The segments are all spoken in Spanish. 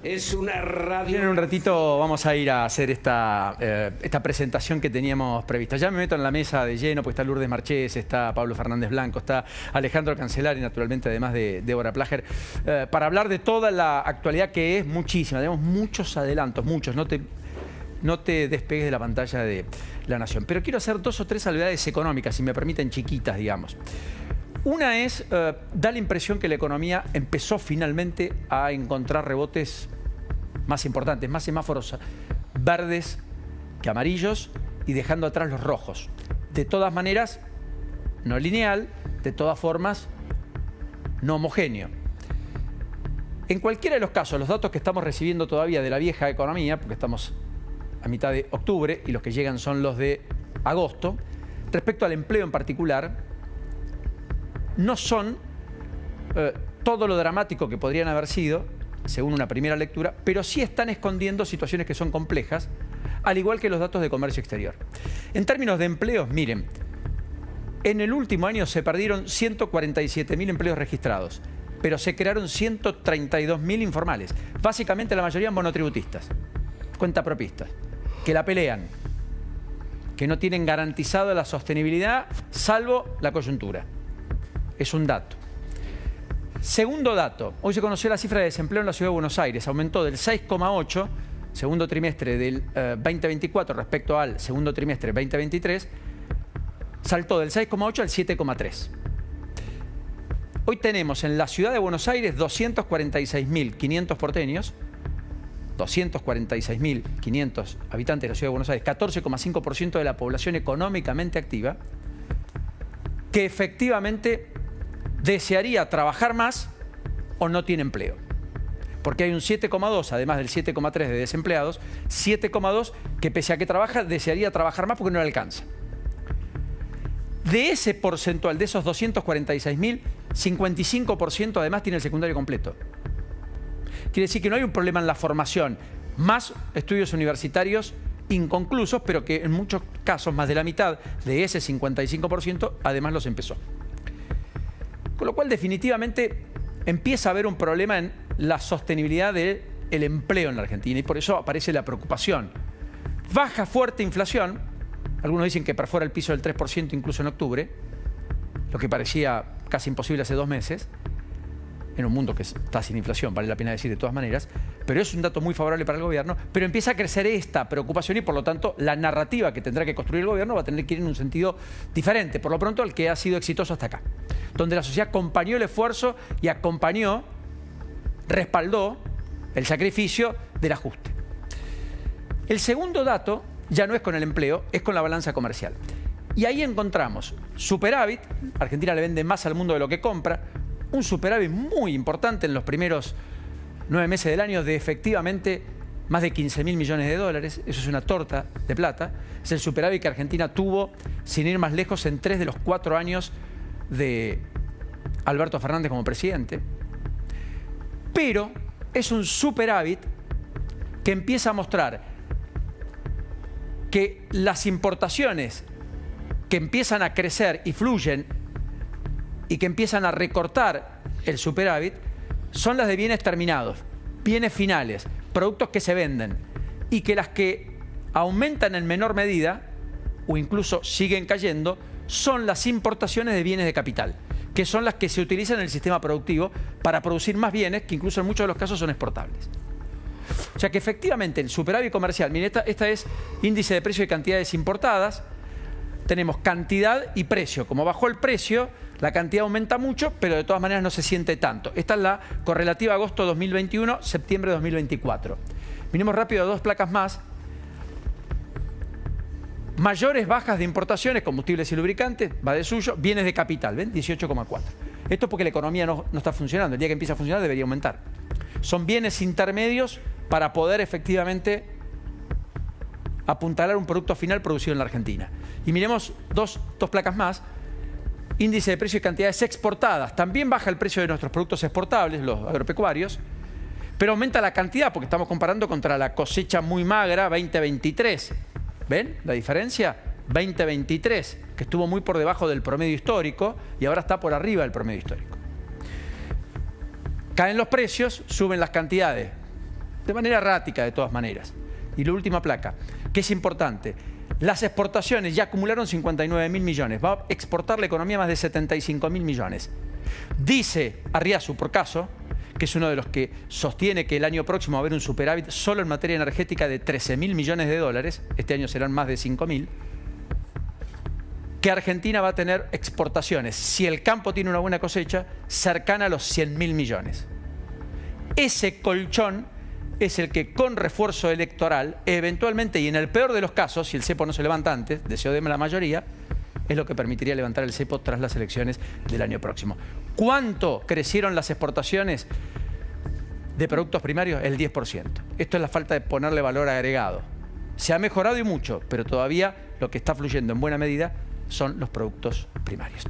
Es una radio... En un ratito vamos a ir a hacer esta presentación que teníamos prevista. Ya me meto en la mesa de lleno, pues está Lourdes Marchés, está Pablo Fernández Blanco, está Alejandro Cancelari, naturalmente, además de Débora Plager, para hablar de toda la actualidad, que es muchísima. Tenemos muchos adelantos, muchos. No te despegues de la pantalla de La Nación. Pero quiero hacer dos o tres salvedades económicas, si me permiten, chiquitas, digamos. Una es, da la impresión que la economía empezó finalmente a encontrar rebotes más importantes, más semáforos verdes que amarillos y dejando atrás los rojos. De todas maneras, no lineal, de todas formas, no homogéneo. En cualquiera de los casos, los datos que estamos recibiendo todavía de la vieja economía, porque estamos a mitad de octubre y los que llegan son los de agosto, respecto al empleo en particular, no son todo lo dramático que podrían haber sido, según una primera lectura, pero sí están escondiendo situaciones que son complejas, al igual que los datos de comercio exterior. En términos de empleos, miren, en el último año se perdieron 147.000 empleos registrados, pero se crearon 132.000 informales, básicamente la mayoría monotributistas, cuentapropistas, que la pelean, que no tienen garantizado la sostenibilidad, salvo la coyuntura. Es un dato. Segundo dato, hoy se conoció la cifra de desempleo en la Ciudad de Buenos Aires. Aumentó del 6,8, segundo trimestre del 2024 respecto al segundo trimestre 2023, saltó del 6,8 al 7,3. Hoy tenemos en la Ciudad de Buenos Aires 246.500 porteños, 246.500 habitantes de la Ciudad de Buenos Aires, 14,5% de la población económicamente activa, que efectivamente desearía trabajar más o no tiene empleo. Porque hay un 7,2, además del 7,3 de desempleados, 7,2 que pese a que trabaja, desearía trabajar más porque no le alcanza. De ese porcentual, de esos 246.000, 55% además tiene el secundario completo. Quiere decir que no hay un problema en la formación, más estudios universitarios inconclusos, pero que en muchos casos más de la mitad de ese 55% además los empezó. Con lo cual definitivamente empieza a haber un problema en la sostenibilidad del empleo en la Argentina y por eso aparece la preocupación. Baja fuerte inflación, algunos dicen que perfora el piso del 3% incluso en octubre, lo que parecía casi imposible hace 2 meses, en un mundo que está sin inflación, vale la pena decir de todas maneras, pero es un dato muy favorable para el gobierno, pero empieza a crecer esta preocupación y por lo tanto la narrativa que tendrá que construir el gobierno va a tener que ir en un sentido diferente, por lo pronto al que ha sido exitoso hasta acá, donde la sociedad acompañó el esfuerzo y acompañó, respaldó el sacrificio del ajuste. El segundo dato ya no es con el empleo, es con la balanza comercial. Y ahí encontramos superávit, Argentina le vende más al mundo de lo que compra, un superávit muy importante en los primeros 9 meses del año de efectivamente más de 15.000 millones de dólares. Eso es una torta de plata. Es el superávit que Argentina tuvo, sin ir más lejos, en 3 de los 4 años de Alberto Fernández como presidente. Pero es un superávit que empieza a mostrar que las importaciones que empiezan a crecer y fluyen y que empiezan a recortar el superávit son las de bienes terminados, bienes finales, productos que se venden y que las que aumentan en menor medida o incluso siguen cayendo son las importaciones de bienes de capital, que son las que se utilizan en el sistema productivo para producir más bienes que incluso en muchos de los casos son exportables. O sea que efectivamente el superávit comercial, miren, esta es índice de precio y cantidades importadas, tenemos cantidad y precio. Como bajó el precio, la cantidad aumenta mucho, pero de todas maneras no se siente tanto. Esta es la correlativa agosto 2021, septiembre 2024. Miremos rápido 2 placas más. Mayores bajas de importaciones, combustibles y lubricantes, va de suyo, bienes de capital, ¿ven? 18,4. Esto es porque la economía no está funcionando. El día que empieza a funcionar debería aumentar. Son bienes intermedios para poder efectivamente apuntalar un producto final producido en la Argentina. Y miremos dos placas más. Índice de precio y cantidades exportadas. También baja el precio de nuestros productos exportables, los agropecuarios, pero aumenta la cantidad porque estamos comparando contra la cosecha muy magra 2023. ¿Ven la diferencia? 2023, que estuvo muy por debajo del promedio histórico y ahora está por arriba del promedio histórico. Caen los precios, suben las cantidades. de manera errática de todas maneras. Y la última placa, que es importante. Las exportaciones ya acumularon 59.000 millones. Va a exportar la economía más de 75.000 millones. Dice Arriazu, por caso, que es uno de los que sostiene que el año próximo va a haber un superávit solo en materia energética de 13.000 millones de dólares. Este año serán más de 5.000. Que Argentina va a tener exportaciones, si el campo tiene una buena cosecha, cercana a los 100.000 millones. Ese colchón es el que con refuerzo electoral, eventualmente y en el peor de los casos, si el cepo no se levanta antes, deseo de la mayoría, es lo que permitiría levantar el cepo tras las elecciones del año próximo. ¿Cuánto crecieron las exportaciones de productos primarios? El 10%. Esto es la falta de ponerle valor agregado. Se ha mejorado y mucho, pero todavía lo que está fluyendo en buena medida son los productos primarios.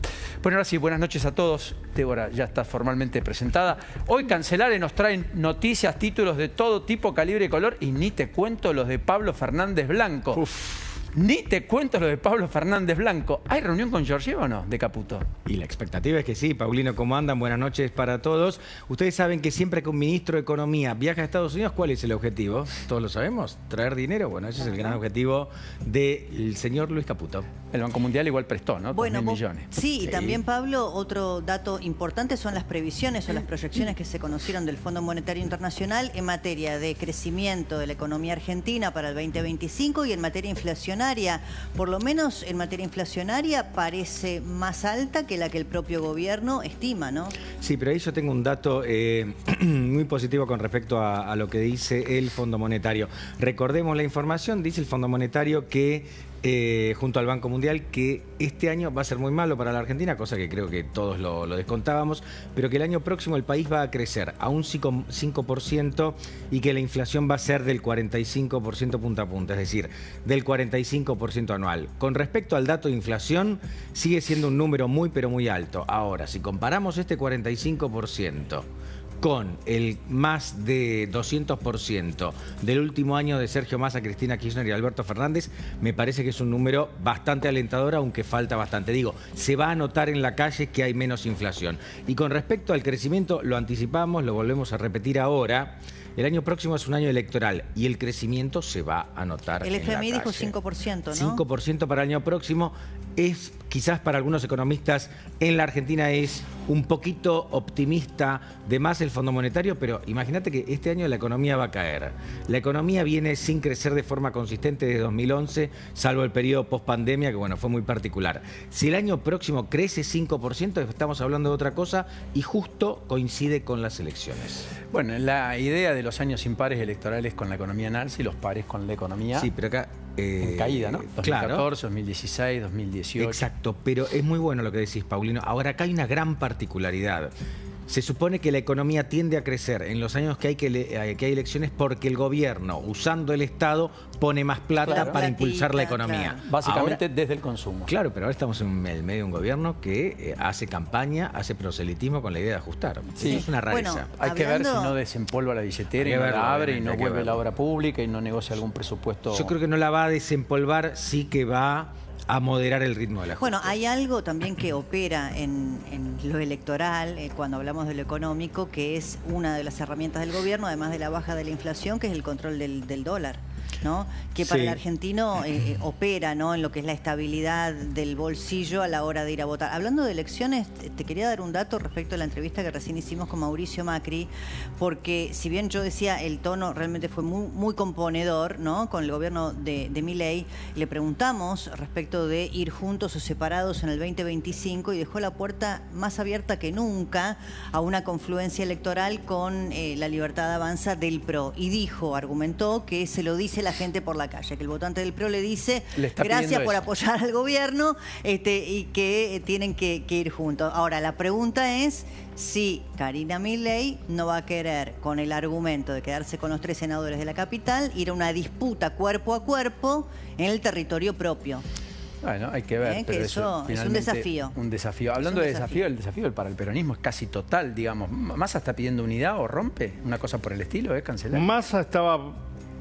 Bueno, ahora sí, buenas noches a todos. Débora ya está formalmente presentada. Hoy Cancelare nos trae noticias, títulos de todo tipo, calibre y color, y ni te cuento los de Pablo Fernández Blanco. Uf. Ni te cuento lo de Pablo Fernández Blanco. ¿Hay reunión con Georgieva o no, de Caputo? Y la expectativa es que sí. Paulino, ¿cómo andan? Buenas noches para todos. Ustedes saben que siempre que un ministro de Economía viaja a Estados Unidos, ¿cuál es el objetivo? Todos lo sabemos, traer dinero. Bueno, ese es el gran objetivo del señor Luis Caputo. El Banco Mundial igual prestó, ¿no? Bueno, 2.000 millones. Sí, y también, Pablo, otro dato importante son las previsiones o las proyecciones que se conocieron del Fondo Monetario Internacional en materia de crecimiento de la economía argentina para el 2025 y en materia inflacionaria. Por lo menos en materia inflacionaria parece más alta que la que el propio gobierno estima, ¿no? Sí, pero ahí yo tengo un dato muy positivo con respecto a lo que dice el Fondo Monetario. Recordemos la información, dice el Fondo Monetario que junto al Banco Mundial, que este año va a ser muy malo para la Argentina, cosa que creo que todos lo descontábamos, pero que el año próximo el país va a crecer a un 5% y que la inflación va a ser del 45% punta a punta, es decir, del 45% anual. Con respecto al dato de inflación, sigue siendo un número muy, pero muy alto. Ahora, si comparamos este 45% con el más de 200% del último año de Sergio Massa, Cristina Kirchner y Alberto Fernández, me parece que es un número bastante alentador, aunque falta bastante. Digo, se va a notar en la calle que hay menos inflación. Y con respecto al crecimiento, lo anticipamos, lo volvemos a repetir ahora. El año próximo es un año electoral y el crecimiento se va a notar en la calle. El FMI dijo 5%, ¿no? 5% para el año próximo. Es quizás para algunos economistas en la Argentina es un poquito optimista de más el Fondo Monetario, pero imagínate que este año la economía va a caer. La economía viene sin crecer de forma consistente desde 2011, salvo el periodo post-pandemia, que bueno, fue muy particular. Si el año próximo crece 5%, estamos hablando de otra cosa y justo coincide con las elecciones. Bueno, la idea de los años impares electorales con la economía en alza y los pares con la economía sí, pero acá, en caída, ¿no? 2014, claro. 2016, 2018. Exacto, pero es muy bueno lo que decís, Paulino. Ahora, acá hay una gran particularidad. Se supone que la economía tiende a crecer en los años que hay elecciones porque el gobierno, usando el Estado, pone más plata para impulsar la economía. Claro. Básicamente ahora, desde el consumo. Claro, pero ahora estamos en el medio de un gobierno que hace campaña, hace proselitismo con la idea de ajustar. Sí. Eso es una rareza. Bueno, hay que ver si no desempolva la billetera y no la abre y no vuelve la obra pública y no negocia algún presupuesto. Yo creo que no la va a desempolvar, sí que va a moderar el ritmo de la Bueno, hay algo también que opera en lo electoral, cuando hablamos de lo económico, que es una de las herramientas del gobierno, además de la baja de la inflación, que es el control del dólar, ¿no? Que para el argentino opera, ¿no?, en lo que es la estabilidad del bolsillo a la hora de ir a votar. Hablando de elecciones, te quería dar un dato respecto a la entrevista que recién hicimos con Mauricio Macri, porque si bien yo decía el tono realmente fue muy componedor, ¿no?, con el gobierno de Milei, le preguntamos respecto de ir juntos o separados en el 2025 y dejó la puerta más abierta que nunca a una confluencia electoral con la Libertad Avanza del PRO. Y dijo, argumentó que se lo dice la gente por la calle, que el votante del PRO le dice gracias por apoyar al gobierno y que tienen que ir juntos. Ahora, la pregunta es si Karina Milei no va a querer, con el argumento de quedarse con los 3 senadores de la capital, ir a una disputa cuerpo a cuerpo en el territorio propio. Bueno, hay que ver, pero eso es un desafío. Un desafío. Hablando de desafío, el desafío para el peronismo es casi total, digamos. ¿Massa está pidiendo unidad o rompe? Una cosa por el estilo, Cancelare. Massa estaba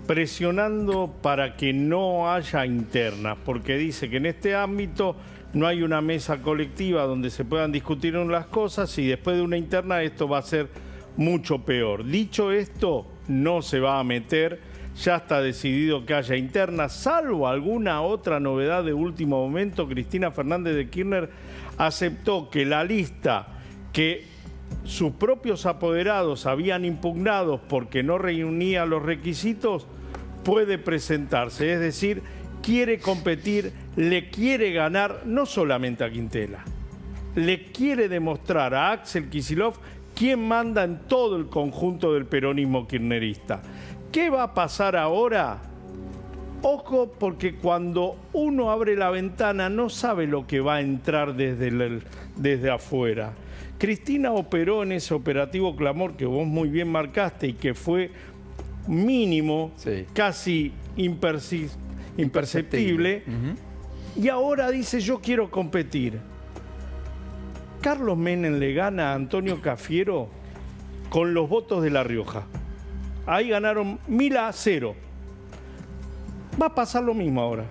presionando para que no haya internas, porque dice que en este ámbito no hay una mesa colectiva donde se puedan discutir las cosas y después de una interna esto va a ser mucho peor. Dicho esto, no se va a meter, ya está decidido que haya interna, salvo alguna otra novedad de último momento. Cristina Fernández de Kirchner aceptó que la lista que sus propios apoderados habían impugnado porque no reunía los requisitos puede presentarse, es decir, quiere competir, le quiere ganar no solamente a Quintela, le quiere demostrar a Axel Kicillof quién manda en todo el conjunto del peronismo kirchnerista. ¿Qué va a pasar ahora? Ojo, porque cuando uno abre la ventana no sabe lo que va a entrar desde afuera. Cristina operó en ese operativo Clamor que vos muy bien marcaste y que fue mínimo, sí, casi imperceptible. Y ahora dice, yo quiero competir. Carlos Menem le gana a Antonio Cafiero con los votos de La Rioja. Ahí ganaron 1000-0. Va a pasar lo mismo ahora.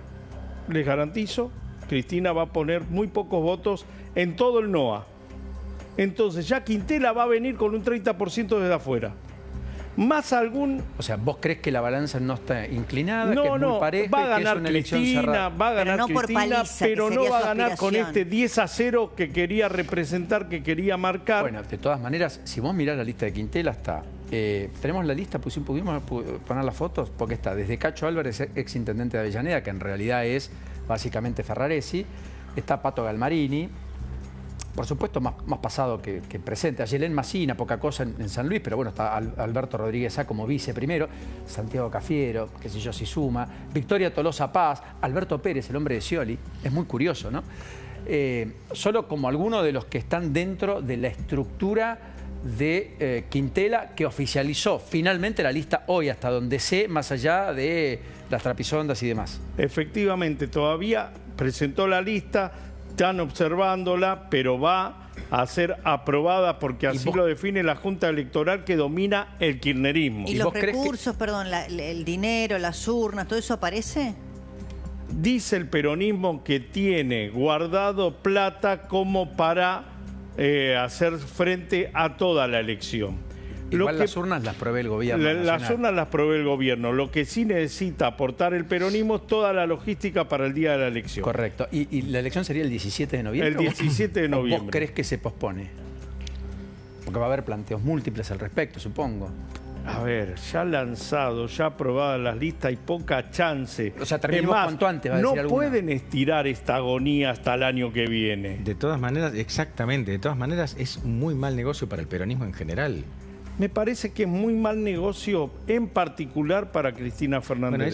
Les garantizo, Cristina va a poner muy pocos votos en todo el NOA. Entonces ya Quintela va a venir con un 30% desde afuera. Más algún... O sea, ¿vos crees que la balanza no está inclinada? No, que es muy pareja, va a ganar que es una Cristina, va a ganar Cristina, pero no va a ganar con este 10-0 que quería representar, que quería marcar. Bueno, de todas maneras, si vos mirás la lista de Quintela, está... tenemos la lista, pudimos poner las fotos, porque está desde Cacho Álvarez, ex intendente de Avellaneda, que en realidad es básicamente Ferraresi, está Pato Galmarini, por supuesto más pasado que presente, a Yelén Massina, poca cosa en San Luis, pero bueno, está Alberto Rodríguez A como vice primero, Santiago Cafiero, qué sé yo, si suma, Victoria Tolosa Paz, Alberto Pérez, el hombre de Scioli, es muy curioso, ¿no? Solo como algunos de los que están dentro de la estructura de Quintela, que oficializó finalmente la lista hoy, hasta donde sé, más allá de las trapisondas y demás. Efectivamente, todavía presentó la lista, están observándola, pero va a ser aprobada porque así lo define la Junta Electoral que domina el kirchnerismo. ¿Y los recursos, perdón, el dinero, las urnas, todo eso aparece? Dice el peronismo que tiene guardado plata como para hacer frente a toda la elección. Igual las urnas las provee el gobierno. Las urnas las provee el gobierno. Lo que sí necesita aportar el peronismo es toda la logística para el día de la elección. Correcto. ¿Y la elección sería el 17 de noviembre? El 17 de noviembre. ¿Vos crees que se pospone? Porque va a haber planteos múltiples al respecto, supongo. A ver, ya lanzado, ya aprobadas las listas, hay poca chance. O sea, terminemos cuanto antes, va a decir no alguna. Pueden estirar esta agonía hasta el año que viene. De todas maneras, exactamente, de todas maneras es un muy mal negocio para el peronismo en general. Me parece que es muy mal negocio, en particular para Cristina Fernández. Bueno,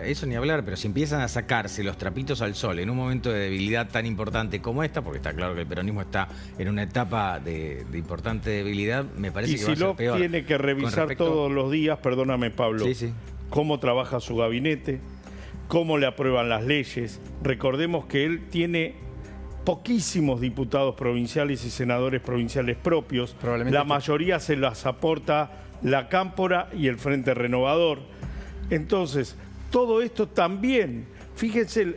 eso ni hablar, pero si empiezan a sacarse los trapitos al sol en un momento de debilidad tan importante como esta, porque está claro que el peronismo está en una etapa de importante debilidad, me parece que va a ser peor. Tiene que revisar todos los días, perdóname Pablo, cómo trabaja su gabinete, cómo le aprueban las leyes. Recordemos que él tiene poquísimos diputados provinciales y senadores provinciales propios. La mayoría se las aporta la Cámpora y el Frente Renovador. Entonces, todo esto también, fíjense,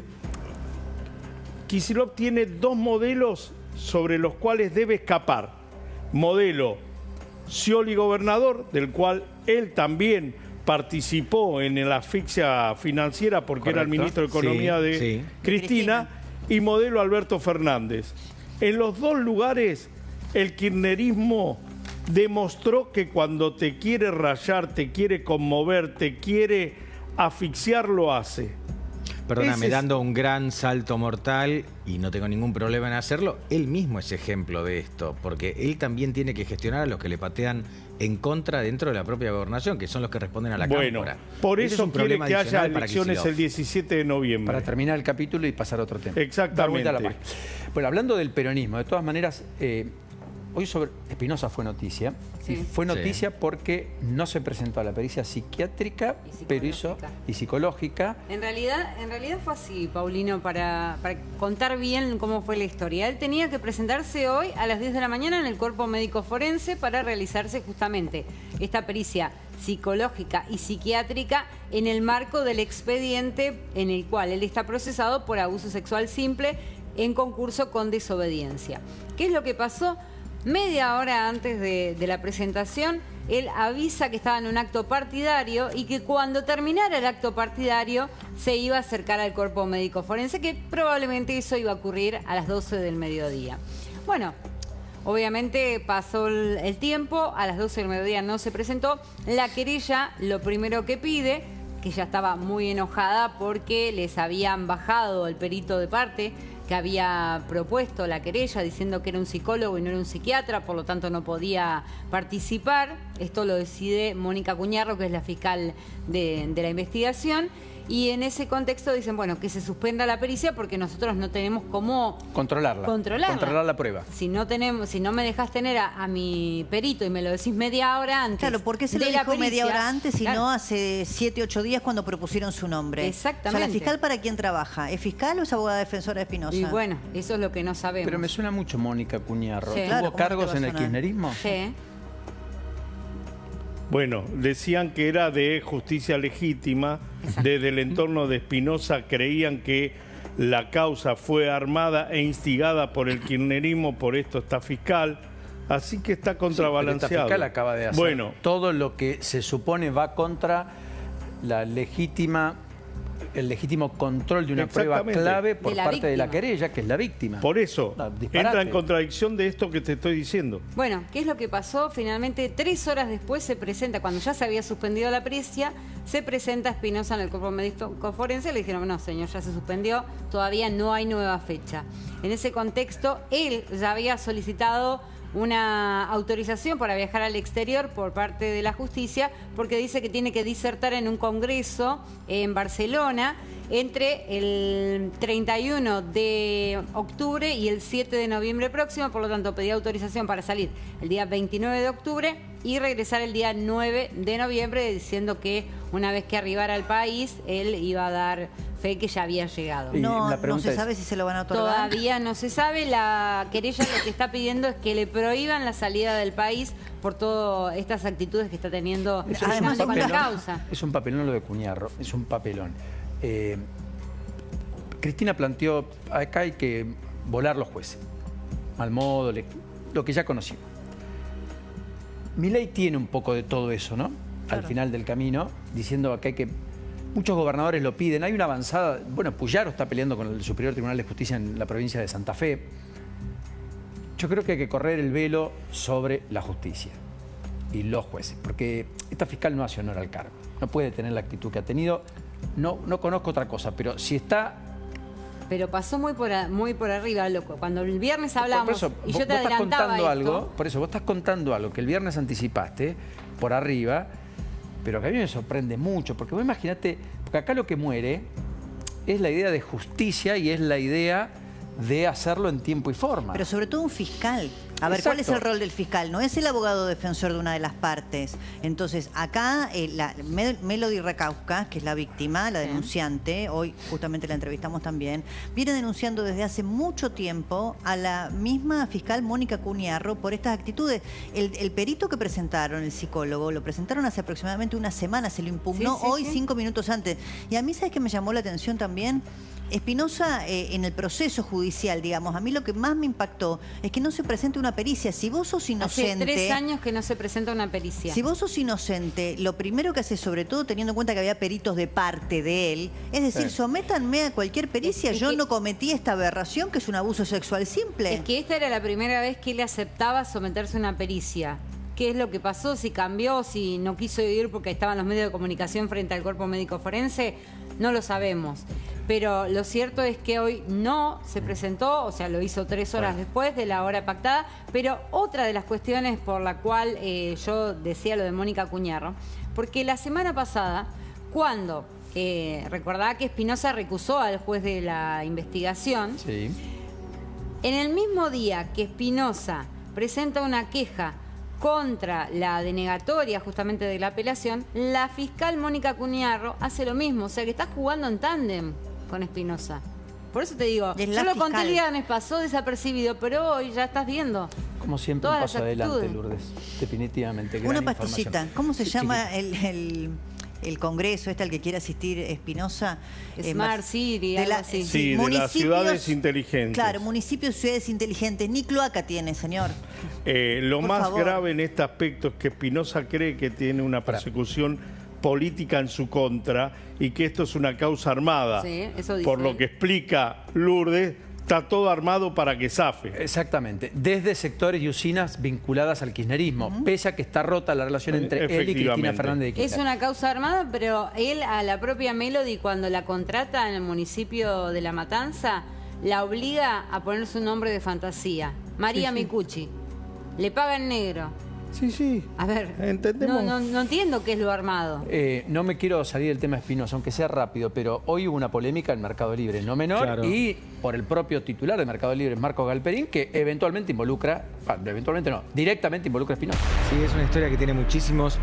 Kicillof tiene dos modelos sobre los cuales debe escapar. Modelo Scioli gobernador, del cual él también participó en la asfixia financiera porque era el ministro de Economía de Cristina. Y modelo Alberto Fernández. En los dos lugares el kirchnerismo demostró que cuando te quiere rayar, te quiere conmover, te quiere asfixiar, lo hace. Perdóname, dando un gran salto mortal, y no tengo ningún problema en hacerlo, él mismo es ejemplo de esto, porque él también tiene que gestionar a los que le patean en contra dentro de la propia gobernación, que son los que responden a la Cámpora. Por eso quiere que haya elecciones el 17 de noviembre. Para terminar el capítulo y pasar a otro tema. Exactamente. Bueno, hablando del peronismo, de todas maneras, hoy sobre Espinosa fue noticia. Sí. Y fue noticia porque no se presentó a la pericia psiquiátrica, pero hizo y psicológica. En realidad fue así, Paulino, para contar bien cómo fue la historia. Él tenía que presentarse hoy a las 10 de la mañana en el cuerpo médico forense para realizarse justamente esta pericia psicológica y psiquiátrica en el marco del expediente en el cual él está procesado por abuso sexual simple en concurso con desobediencia. ¿Qué es lo que pasó? Media hora antes de la presentación, él avisa que estaba en un acto partidario y que cuando terminara el acto partidario se iba a acercar al cuerpo médico forense, que probablemente eso iba a ocurrir a las 12 del mediodía. Bueno, obviamente pasó el tiempo, a las 12 del mediodía no se presentó. La querella lo primero que pide, que ya estaba muy enojada porque les habían bajado el perito de parte que había propuesto la querella, diciendo que era un psicólogo y no era un psiquiatra, por lo tanto no podía participar. Esto lo decide Mónica Cuñarro, que es la fiscal de la investigación. Y en ese contexto dicen, bueno, que se suspenda la pericia porque nosotros no tenemos cómo controlar la prueba. Si no me dejas tener a mi perito y me lo decís media hora antes. Claro, ¿por qué se lo dijo media hora antes y no hace 7, 8 días cuando propusieron su nombre? Exactamente. O sea, ¿la fiscal para quién trabaja? ¿Es fiscal o es abogada defensora de Espinosa? Y bueno, eso es lo que no sabemos. Pero me suena mucho Mónica Cuñarro. Sí. ¿Tuvo Claro, ¿cómo cargos te va a en el sonar? kirchnerismo? Sí. Bueno, decían que era de justicia legítima. Desde el entorno de Espinosa creían que la causa fue armada e instigada por el kirchnerismo, por esto está fiscal. Así que está contrabalanceado. Esta fiscal acaba de hacer bueno, todo lo que se supone va contra el legítimo control de una prueba Exactamente. clave por De la parte de la víctima. querella, que es la víctima. por eso Disparate. entra en contradicción de esto que te estoy diciendo. Bueno, ¿qué es lo que pasó? Finalmente, 3 horas después se presenta, cuando ya se había suspendido la pericia, se presenta Espinosa en el cuerpo médico forense. Le dijeron, no, señor, ya se suspendió, todavía no hay nueva fecha. En ese contexto, él ya había solicitado una autorización para viajar al exterior por parte de la justicia, porque dice que tiene que disertar en un congreso en Barcelona entre el 31 de octubre y el 7 de noviembre próximo. Por lo tanto, pedía autorización para salir el día 29 de octubre y regresar el día 9 de noviembre, diciendo que una vez que arribara al país, él iba a dar fe que ya había llegado. Y No, la no pregunta se es, sabe si se lo van a otorgar. Todavía no se sabe. La querella lo que está pidiendo es que le prohíban la salida del país por todas estas actitudes que está teniendo Además, con la papelón. causa. Es un papelón lo de Cuñarro, es un papelón. Cristina planteó, acá hay que volar los jueces. Mal modo, lo que ya conocimos. Milei tiene un poco de todo eso, ¿no? Al final del camino, diciendo acá que muchos gobernadores lo piden. Hay una avanzada, bueno, Puyaro está peleando con el Superior Tribunal de Justicia en la provincia de Santa Fe. Yo creo que hay que correr el velo sobre la justicia y los jueces, porque esta fiscal no hace honor al cargo, no puede tener la actitud que ha tenido. No conozco otra cosa, pero si está... Pero pasó muy por arriba, loco. Cuando el viernes hablamos Por eso, y vos yo te estás adelantaba contando esto, algo, por eso vos estás contando algo que el viernes anticipaste por arriba, pero que a mí me sorprende mucho, porque vos imaginate, porque acá lo que muere es la idea de justicia y es la idea de hacerlo en tiempo y forma. Pero sobre todo un fiscal. A ver, ¿cuál es Exacto. el rol del fiscal? No es el abogado defensor de una de las partes. Entonces, acá Melody Racauskas, que es la víctima, la denunciante, hoy justamente la entrevistamos también, viene denunciando desde hace mucho tiempo a la misma fiscal Mónica Cuñarro por estas actitudes. El perito que presentaron, el psicólogo, lo presentaron hace aproximadamente una semana, se lo impugnó hoy 5 minutos antes. Y a mí, ¿sabes qué me llamó la atención también? Espinosa, en el proceso judicial, digamos, a mí lo que más me impactó es que no se presente una pericia. Si vos sos inocente... hace 3 años que no se presenta una pericia. Si vos sos inocente, lo primero que hace, sobre todo teniendo en cuenta que había peritos de parte de él, es decir, sométanme a cualquier pericia. Yo no cometí esta aberración, que es un abuso sexual simple. Es que esta era la primera vez que él aceptaba someterse a una pericia. ¿Qué es lo que pasó? Si cambió, si no quiso ir porque estaban los medios de comunicación frente al cuerpo médico forense, no lo sabemos. Pero lo cierto es que hoy no se presentó, o sea, lo hizo 3 horas después de la hora pactada. Pero otra de las cuestiones por la cual yo decía lo de Mónica Cuñarro, porque la semana pasada, cuando recordaba que Espinosa recusó al juez de la investigación, Sí. en el mismo día que Espinosa presenta una queja contra la denegatoria justamente de la apelación, la fiscal Mónica Cuñarro hace lo mismo, o sea que está jugando en tándem con Espinosa. Por eso te digo, Es yo la lo conté fiscal. el viernes, pasó desapercibido, pero hoy ya estás viendo. Como siempre, un Todas las paso adelante, actitudes. Lourdes. Definitivamente. Gran Una información. pastillita. ¿Cómo se Sí, llama el el congreso al que quiere asistir Espinosa. Smart City, algo así. Sí, de las ciudades inteligentes. Claro, municipios y ciudades inteligentes. Ni cloaca tiene, señor. Lo Por más favor. grave en este aspecto es que Espinosa cree que tiene una persecución política en su contra y que esto es una causa armada. Sí, eso dice Por lo él. que explica Lourdes, está todo armado para que zafe. Exactamente, desde sectores y usinas vinculadas al kirchnerismo, pese a que está rota la relación entre él y Cristina Efectivamente. Fernández de Kirchner. Es una causa armada, pero él a la propia Melody, cuando la contrata en el municipio de La Matanza, la obliga a poner su nombre de fantasía, María Micucci. Le paga en negro. Sí, sí. A ver, Entendemos. no entiendo qué es lo armado. No me quiero salir del tema Espinosa, aunque sea rápido, pero hoy hubo una polémica en Mercado Libre, no menor, Claro. y por el propio titular de Mercado Libre, Marcos Galperín, que eventualmente involucra, directamente involucra a Espinosa. Sí, es una historia que tiene muchísimos,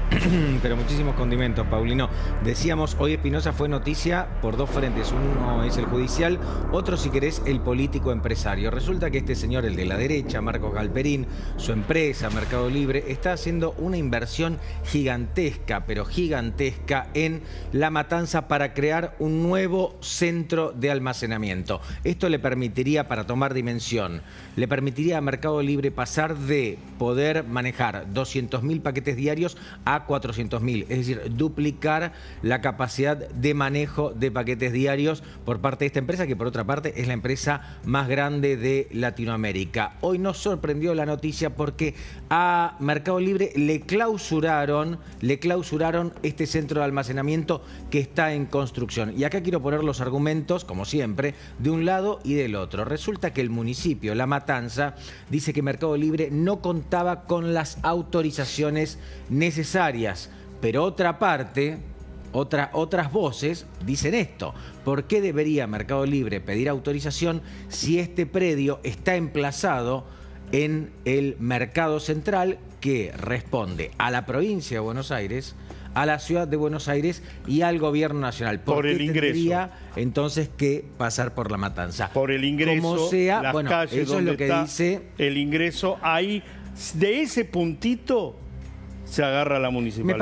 pero muchísimos condimentos, Paulino. Decíamos, hoy Espinosa fue noticia por dos frentes. Uno es el judicial, otro, si querés, el político empresario. Resulta que este señor, el de la derecha, Marcos Galperín, su empresa, Mercado Libre, está haciendo una inversión gigantesca, pero gigantesca, en La Matanza para crear un nuevo centro de almacenamiento. Esto le permitiría, para tomar dimensión, le permitiría a Mercado Libre pasar de poder manejar 200.000 paquetes diarios a 400.000, es decir, duplicar la capacidad de manejo de paquetes diarios por parte de esta empresa, que por otra parte es la empresa más grande de Latinoamérica. Hoy nos sorprendió la noticia porque a Mercado Libre le clausuraron este centro de almacenamiento que está en construcción. Y acá quiero poner los argumentos, como siempre, de un lado y del otro. Resulta que el municipio, La Matanza, dice que Mercado Libre no contaba con las autorizaciones necesarias. Pero otra parte, otras voces dicen esto. ¿Por qué debería Mercado Libre pedir autorización si este predio está emplazado en el Mercado Central, que responde a la provincia de Buenos Aires, a la ciudad de Buenos Aires y al gobierno nacional? Por el ingreso. Tendría entonces que pasar por La Matanza? Por el ingreso, como sea, las bueno, calles eso es donde lo que está dice. el ingreso, ahí, de ese puntito se agarra la municipalidad.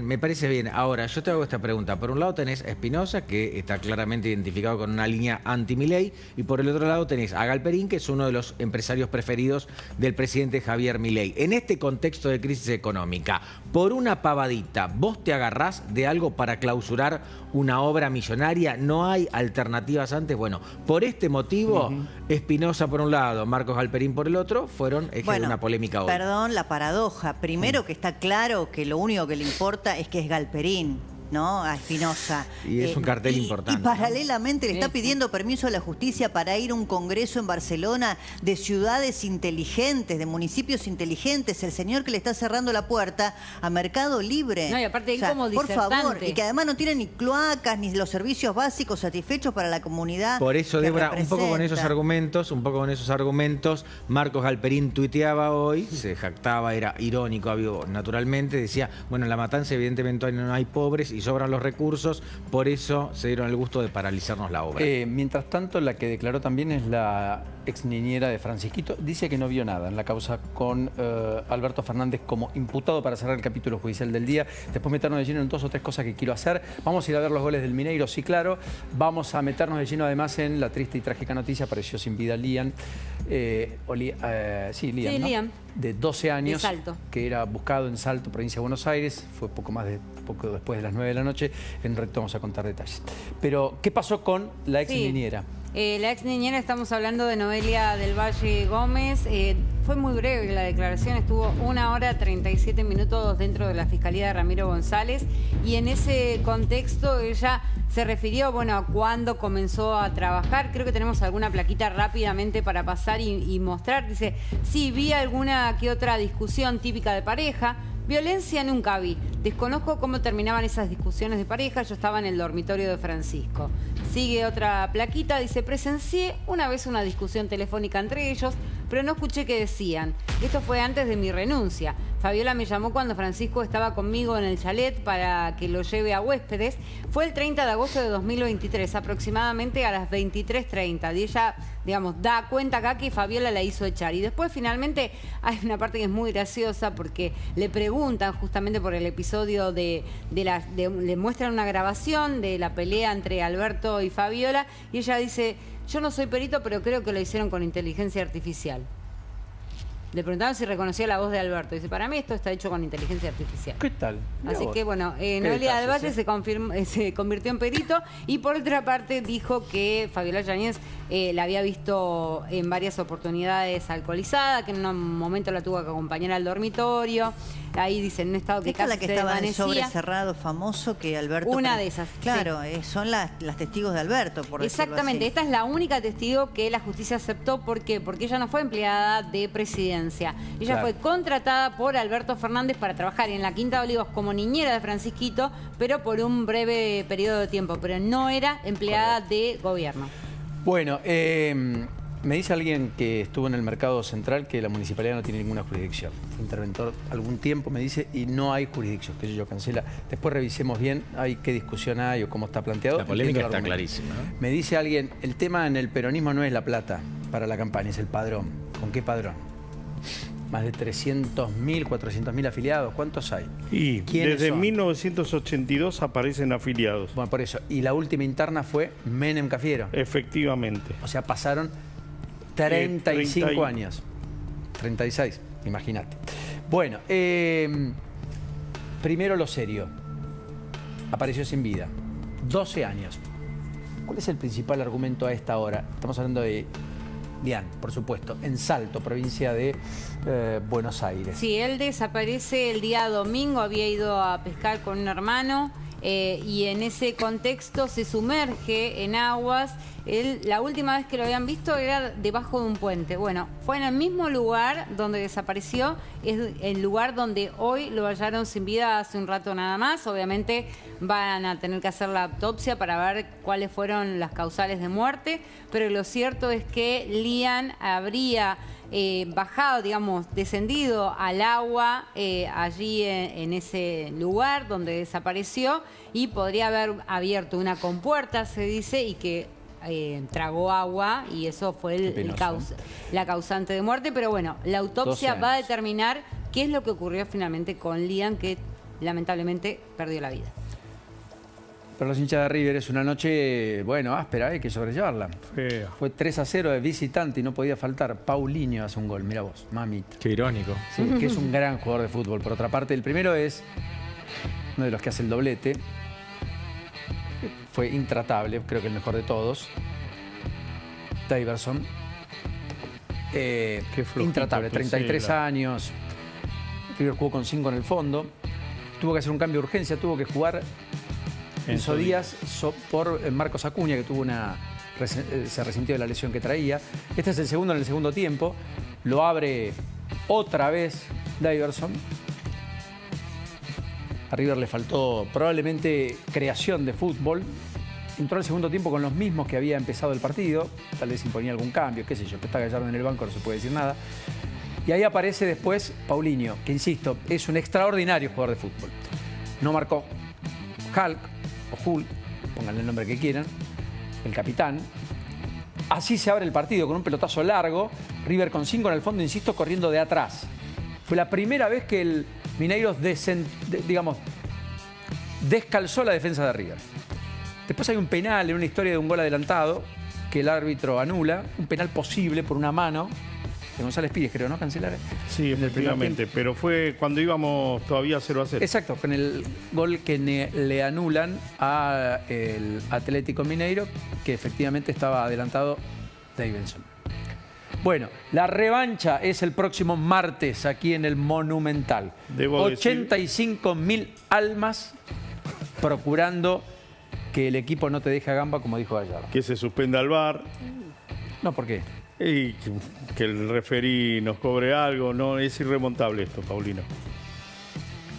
Me parece bien. Ahora, yo te hago esta pregunta. Por un lado tenés a Espinosa, que está claramente identificado con una línea anti-Milei, y por el otro lado tenés a Galperín, que es uno de los empresarios preferidos del presidente Javier Milei. En este contexto de crisis económica, por una pavadita, ¿vos te agarrás de algo para clausurar una obra millonaria? ¿No hay alternativas antes? Bueno, por este motivo, Espinosa por un lado, Marcos Galperín por el otro, fueron eje de una polémica hoy. Perdón, la paradoja. Primero que está claro que lo único que le importa es que es Galperín, ¿no? A Espinosa. Y es un cartel importante, Y paralelamente le está Sí. pidiendo permiso a la justicia para ir a un congreso en Barcelona de ciudades inteligentes, de municipios inteligentes. El señor que le está cerrando la puerta a Mercado Libre. No, y aparte él como por favor, disertante. y que además no tiene ni cloacas ni los servicios básicos satisfechos para la comunidad. Por eso, que Débora, un poco con esos representa. argumentos, Marcos Galperín tuiteaba hoy, se jactaba, era irónico, naturalmente, decía, bueno, en La Matanza evidentemente no hay pobres y sobran los recursos, por eso se dieron el gusto de paralizarnos la obra. Mientras tanto, la que declaró también es la ex niñera de Francisquito. Dice que no vio nada en la causa con Alberto Fernández como imputado, para cerrar el capítulo judicial del día. Después meternos de lleno en 2 o 3 cosas que quiero hacer. Vamos a ir a ver los goles del Mineiro, sí, claro. Vamos a meternos de lleno además en la triste y trágica noticia. Apareció sin vida Liam. Liam, ¿no? Liam. De 12 años. De Salto. Que era buscado en Salto, provincia de Buenos Aires. Fue poco después de las 9 de la noche. En un rato vamos a contar detalles. Pero, ¿qué pasó con la ex niñera? La ex niñera, estamos hablando de Noelia del Valle Gómez. Fue muy breve la declaración, estuvo 1 hora 37 minutos dentro de la Fiscalía de Ramiro González, y en ese contexto ella se refirió, bueno, a cuándo comenzó a trabajar. Creo que tenemos alguna plaquita rápidamente para pasar y mostrar. Dice, sí, vi alguna que otra discusión típica de pareja. Violencia nunca vi. Desconozco cómo terminaban esas discusiones de pareja. Yo estaba en el dormitorio de Francisco. Sigue otra plaquita. Dice, presencié una vez una discusión telefónica entre ellos, pero no escuché qué decían. Esto fue antes de mi renuncia. Fabiola me llamó cuando Francisco estaba conmigo en el chalet para que lo lleve a huéspedes. Fue el 30 de agosto de 2023, aproximadamente a las 23:30. Y ella, digamos, da cuenta acá que Fabiola la hizo echar. Y después, finalmente, hay una parte que es muy graciosa porque le preguntan justamente por el episodio le muestran una grabación de la pelea entre Alberto y Fabiola. Y ella dice, yo no soy perito, pero creo que lo hicieron con inteligencia artificial. Le preguntaron si reconocía la voz de Alberto. Dice, para mí esto está hecho con inteligencia artificial. ¿Qué tal? Mirá Así vos. que bueno, Noelia del Valle se convirtió en perito y por otra parte dijo que Fabiola Yáñez la había visto en varias oportunidades alcoholizada, que en un momento la tuvo que acompañar al dormitorio. Ahí dice, en un estado que Esta es casi la que se estaba en el desvanecía. sobre cerrado famoso que Alberto... Una de esas, Claro, son las testigos de Alberto, por decirlo Exactamente, así. esta es la única testigo que la justicia aceptó. ¿Por qué? Porque ella no fue empleada de presidencia. Ella Claro. fue contratada por Alberto Fernández para trabajar en la Quinta de Olivos como niñera de Francisquito, pero por un breve periodo de tiempo, pero no era empleada de gobierno. Bueno, me dice alguien que estuvo en el mercado central que la municipalidad no tiene ninguna jurisdicción. Fue interventor algún tiempo, me dice, y no hay jurisdicción, que yo cancela. Después revisemos bien qué discusión hay o cómo está planteado. La polémica Entiendo el está argumento. clarísima, ¿no? Me dice alguien, el tema en el peronismo no es la plata para la campaña, es el padrón. ¿Con qué padrón? Más de 300.000, 400.000 afiliados. ¿Cuántos hay? Y ¿Quiénes desde son? 1982 aparecen afiliados. Bueno, por eso. Y la última interna fue Menem Cafiero. Efectivamente. O sea, pasaron 35 30 y- años. 36, imagínate. Bueno, primero lo serio. Apareció sin vida. 12 años. ¿Cuál es el principal argumento a esta hora? Estamos hablando de Lian, por supuesto, en Salto, provincia de Buenos Aires. Sí, él desaparece el día domingo, había ido a pescar con un hermano y en ese contexto se sumerge en aguas. La última vez que lo habían visto era debajo de un puente. Bueno, fue en el mismo lugar donde desapareció, es el lugar donde hoy lo hallaron sin vida hace un rato nada más. Obviamente van a tener que hacer la autopsia para ver cuáles fueron las causales de muerte, pero lo cierto es que Lian habría bajado, digamos, descendido al agua allí en ese lugar donde desapareció y podría haber abierto una compuerta, se dice, y que tragó agua y eso fue la causante de muerte. Pero bueno, la autopsia va a determinar qué es lo que ocurrió finalmente con Lian, que lamentablemente perdió la vida. Para los hinchas de River es una noche, bueno, áspera, hay que sobrellevarla. Fea. Fue 3-0 de visitante y no podía faltar. Paulinho hace un gol, mira vos, mamita. Qué irónico. Sí, que es un gran jugador de fútbol. Por otra parte, el primero es uno de los que hace el doblete. Fue intratable, creo que el mejor de todos. Daverson. flojito Intratable, que 33 era. años. River jugó con 5 en el fondo. Tuvo que hacer un cambio de urgencia, tuvo que jugar Enzo Díaz por Marcos Acuña, que tuvo se resintió de la lesión que traía. Este es el segundo en el segundo tiempo. Lo abre otra vez Daverson. A River le faltó probablemente creación de fútbol. Entró al segundo tiempo con los mismos que había empezado el partido. Tal vez imponía algún cambio, qué sé yo. Está Gallardo en el banco, no se puede decir nada. Y ahí aparece después Paulinho, que insisto, es un extraordinario jugador de fútbol. No marcó Hulk, o Hulk, pónganle el nombre que quieran, el capitán. Así se abre el partido con un pelotazo largo. River con 5 en el fondo, insisto, corriendo de atrás. Fue la primera vez que el Mineiros descalzó la defensa de River. Después hay un penal en una historia de un gol adelantado que el árbitro anula. Un penal posible por una mano de González Pires, creo, ¿no? Cancelar. Sí, efectivamente, pero fue cuando íbamos todavía 0-0. Exacto, con el gol que le anulan al Atlético Mineiro, que efectivamente estaba adelantado Daverson. Bueno, la revancha es el próximo martes aquí en el Monumental. 85.000 almas procurando que el equipo no te deje a gamba, como dijo Gallardo. Que se suspenda el VAR No, ¿por qué? y que el referí nos cobre algo. No, es irremontable esto, Paulino.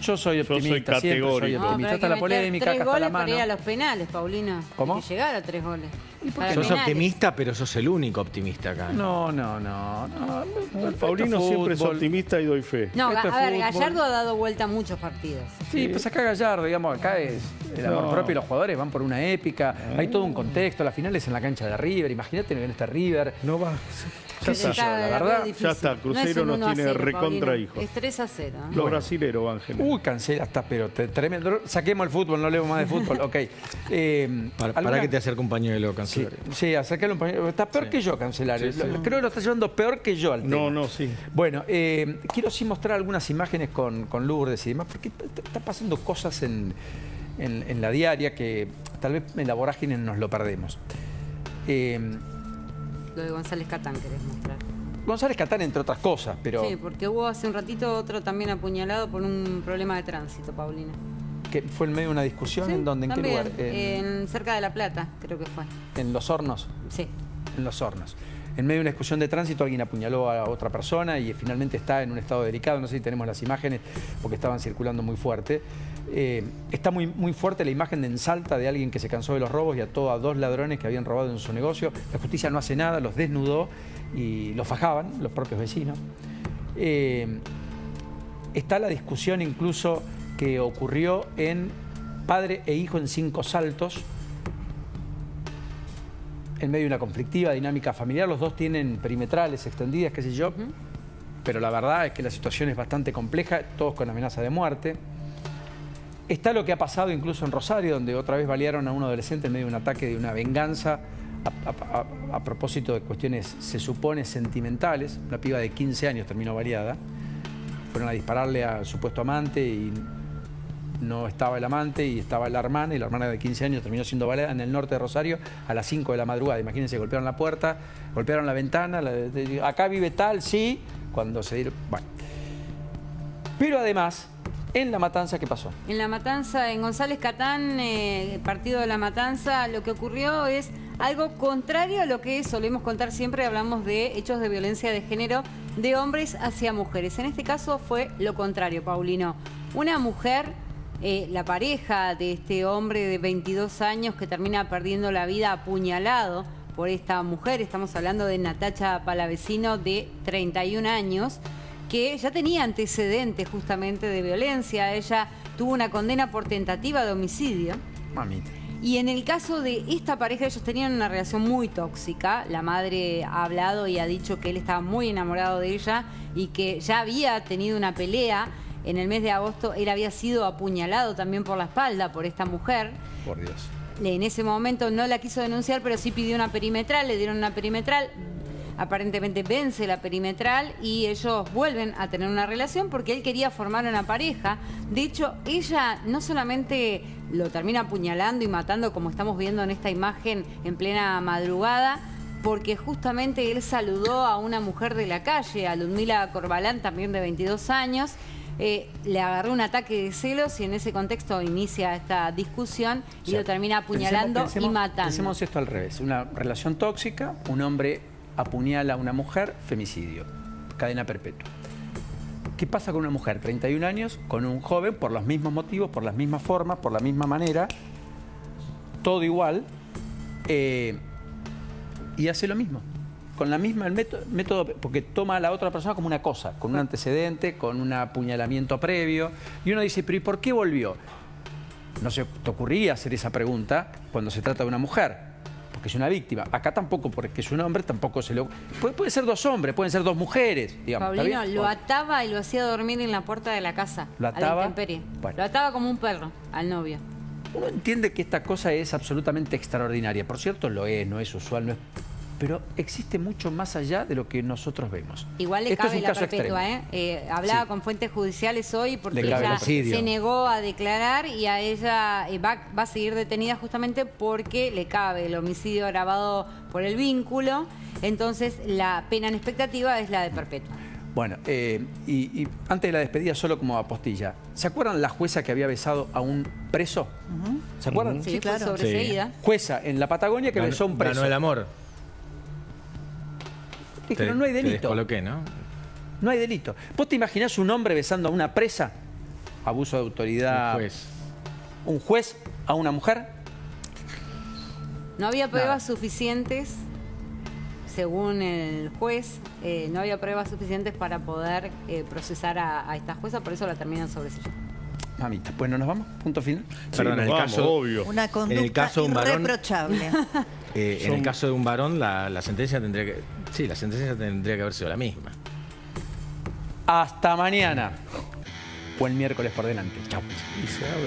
Yo soy optimista, siempre soy categórico. optimista. pero Está la hay que meter polémica, 3 acá está la goles para ir a mano. los penales, Paulino. ¿Cómo? Hay que llegar a 3 goles. Sos optimista, pero sos el único optimista acá. No. Paulino siempre es optimista y doy fe. No, Esto es a ver, fútbol. Gallardo ha dado vuelta a muchos partidos. Sí, pues acá Gallardo, digamos, acá es el amor propio y los jugadores van por una épica, hay todo un contexto, la final es en la cancha de River, imagínate en este River. No va. Ya está, la verdad, ya está, Cruzeiro no es un nos 1-0, tiene recontra Paulino. hijos. Es 3-0. Los brasileros van generando. Uy, cancela, está, pero tremendo. Saquemos el fútbol, no leemos más de fútbol, ok. Para que te acerque un pañuelo, Cancelario. Sí, acercarle un pañuelo. Está peor que yo, Cancelario. Creo que lo está llevando peor que yo al tema. No, sí. Bueno, quiero sí mostrar algunas imágenes con Lourdes y demás, porque están pasando cosas en la diaria que tal vez en la vorágine nos lo perdemos. Lo de González Catán querés mostrar. González Catán, entre otras cosas, pero... Sí, porque hubo hace un ratito otro también apuñalado por un problema de tránsito, Paulina. que fue en medio de una discusión, Sí, ¿en dónde? ¿En qué también, lugar? cerca de La Plata, creo que fue. ¿En Los Hornos? Sí. En Los Hornos. En medio de una discusión de tránsito alguien apuñaló a otra persona y finalmente está en un estado delicado. No sé si tenemos las imágenes porque estaban circulando muy fuerte. Está muy fuerte la imagen en Salta de alguien que se cansó de los robos y ató a 2 ladrones que habían robado en su negocio. La justicia no hace nada, los desnudó y los fajaban, los propios vecinos. Está la discusión incluso que ocurrió en padre e hijo en 5 Saltos, en medio de una conflictiva dinámica familiar. Los dos tienen perimetrales extendidas, qué sé yo, pero la verdad es que la situación es bastante compleja, todos con amenaza de muerte. Está lo que ha pasado incluso en Rosario, donde otra vez balearon a un adolescente en medio de un ataque de una venganza a propósito de cuestiones, se supone, sentimentales. Una piba de 15 años terminó baleada. Fueron a dispararle al supuesto amante y no estaba el amante y estaba la hermana, y la hermana de 15 años terminó siendo baleada en el norte de Rosario a las 5 de la madrugada. Imagínense, golpearon la puerta, golpearon la ventana, acá vive tal, sí, cuando se dieron... Bueno. Pero además, en La Matanza, ¿qué pasó? En La Matanza, en González Catán, partido de La Matanza, lo que ocurrió es algo contrario a lo que solemos contar siempre. Hablamos de hechos de violencia de género de hombres hacia mujeres. En este caso fue lo contrario, Paulino. Una mujer, la pareja de este hombre de 22 años que termina perdiendo la vida apuñalado por esta mujer, estamos hablando de Natacha Palavecino, de 31 años, que ya tenía antecedentes justamente de violencia. Ella tuvo una condena por tentativa de homicidio. Mamita. Y en el caso de esta pareja, ellos tenían una relación muy tóxica. La madre ha hablado y ha dicho que él estaba muy enamorado de ella y que ya había tenido una pelea. En el mes de agosto él había sido apuñalado también por la espalda por esta mujer. Por Dios. En ese momento no la quiso denunciar, pero sí pidió una perimetral, le dieron una perimetral. Aparentemente vence la perimetral y ellos vuelven a tener una relación porque él quería formar una pareja. De hecho, ella no solamente lo termina apuñalando y matando, como estamos viendo en esta imagen en plena madrugada, porque justamente él saludó a una mujer de la calle, a Ludmila Corbalán, también de 22 años. Le agarró un ataque de celos y en ese contexto inicia esta discusión y lo termina apuñalando y matando. Pensemos esto al revés. Una relación tóxica, un hombre apuñala a una mujer, femicidio, cadena perpetua. ¿Qué pasa con una mujer? 31 años, con un joven, por los mismos motivos, por las mismas formas, por la misma manera, todo igual, y hace lo mismo. Con la misma, el método, porque toma a la otra persona como una cosa, con un antecedente, con un apuñalamiento previo, y uno dice, pero ¿y por qué volvió? No se te ocurriría hacer esa pregunta cuando se trata de una mujer, porque es una víctima. Acá tampoco, porque es un hombre, tampoco se lo... Puede ser 2 hombres, pueden ser 2 mujeres, digamos. Paulino, lo ataba y lo hacía dormir en la puerta de la casa, ¿Lo ataba? a la intemperie. Bueno. Lo ataba como un perro al novio. Uno entiende que esta cosa es absolutamente extraordinaria. Por cierto, lo es, no es usual, no es... Pero existe mucho más allá de lo que nosotros vemos. Igual le Esto cabe es un la caso perpetua, extremo. hablaba Sí. con fuentes judiciales hoy porque Le cabe ella el homicidio. se negó a declarar y a ella va a seguir detenida justamente porque le cabe el homicidio agravado por el vínculo. Entonces la pena en expectativa es la de perpetua. Bueno, y antes de la despedida, solo como apostilla, ¿se acuerdan la jueza que había besado a un preso? ¿Se acuerdan? Sí, claro. fue sobreseída. Jueza en la Patagonia que besó a un preso. Ganó el amor. Es que no hay Te delito. descoloqué, ¿no? No hay delito. ¿Vos te imaginás un hombre besando a una presa? Abuso de autoridad. Un juez. ¿Un juez a una mujer? No había pruebas suficientes, según el juez, no había pruebas suficientes para poder procesar a esta jueza, por eso la terminan sobreseyendo. Mamita, bueno, nos vamos, punto final. Perdón, en el Vamos, caso, obvio. Una conducta en el caso de un varón, irreprochable. en el caso de un varón, la sentencia tendría que... Sí, la sentencia tendría que haber sido la misma. Hasta mañana. O el miércoles por delante. Chau. Y se abre.